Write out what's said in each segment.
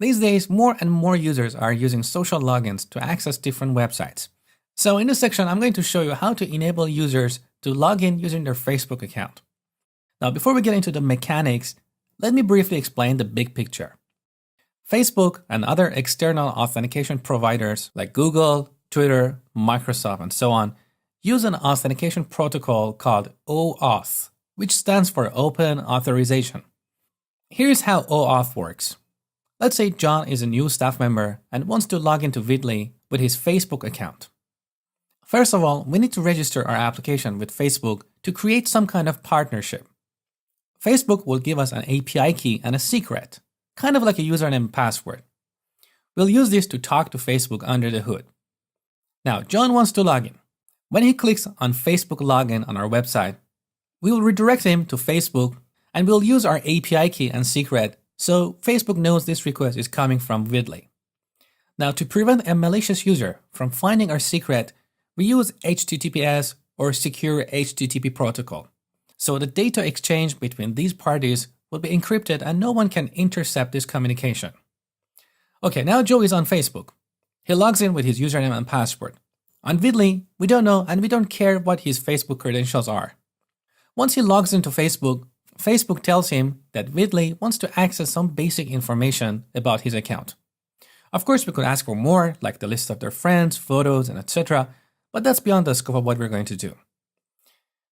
These days, more and more users are using social logins to access different websites. So in this section, I'm going to show you how to enable users to log in using their Facebook account. Now, before we get into the mechanics, let me briefly explain the big picture. Facebook and other external authentication providers like Google, Twitter, Microsoft, and so on use an authentication protocol called OAuth, which stands for Open Authorization. Here's how OAuth works. Let's say John is a new staff member and wants to log into Vidly with his Facebook account. First of all, we need to register our application with Facebook to create some kind of partnership. Facebook will give us an API key and a secret, kind of like a username and password. We'll use this to talk to Facebook under the hood. Now, John wants to log in. When he clicks on Facebook login on our website, we will redirect him to Facebook and we'll use our API key and secret so Facebook knows this request is coming from Vidly. Now, to prevent a malicious user from finding our secret, we use HTTPS or Secure HTTP protocol. So the data exchange between these parties will be encrypted and no one can intercept this communication. Okay, now Joe is on Facebook. He logs in with his username and password. On Vidly, we don't know and we don't care what his Facebook credentials are. Once he logs into Facebook, Facebook tells him that Vidly wants to access some basic information about his account. Of course, we could ask for more, like the list of their friends, photos, and etc., but that's beyond the scope of what we're going to do.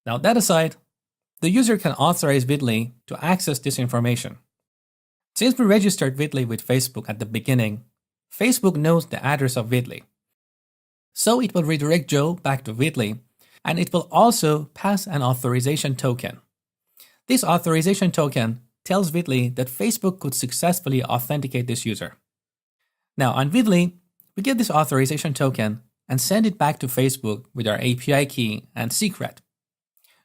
Now, that aside, the user can authorize Vidly to access this information. Since we registered Vidly with Facebook at the beginning, Facebook knows the address of Vidly. So it will redirect Joe back to Vidly, and it will also pass an authorization token. This authorization token tells Vidly that Facebook could successfully authenticate this user. Now on Vidly, we get this authorization token and send it back to Facebook with our API key and secret.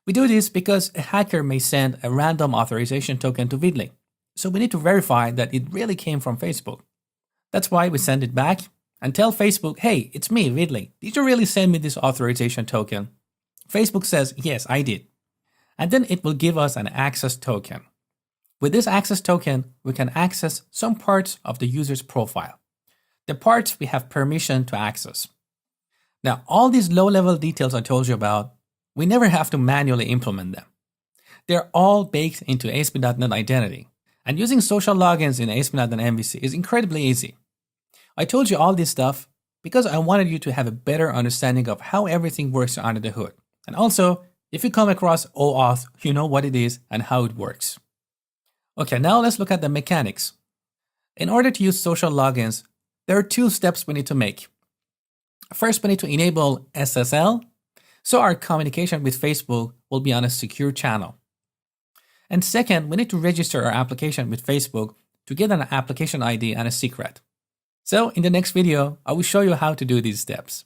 We do this because a hacker may send a random authorization token to Vidly, so we need to verify that it really came from Facebook. That's why we send it back and tell Facebook, hey, it's me, Vidly. Did you really send me this authorization token? Facebook says, yes, I did. And then it will give us an access token. With this access token, we can access some parts of the user's profile, the parts we have permission to access. Now, all these low-level details I told you about, we never have to manually implement them. They're all baked into ASP.NET Identity, and using social logins in ASP.NET MVC is incredibly easy. I told you all this stuff because I wanted you to have a better understanding of how everything works under the hood. And also, if you come across OAuth, you know what it is and how it works. Okay, now let's look at the mechanics. In order to use social logins, there are two steps we need to make. First, we need to enable SSL, so our communication with Facebook will be on a secure channel. And second, we need to register our application with Facebook to get an application ID and a secret. So in the next video, I will show you how to do these steps.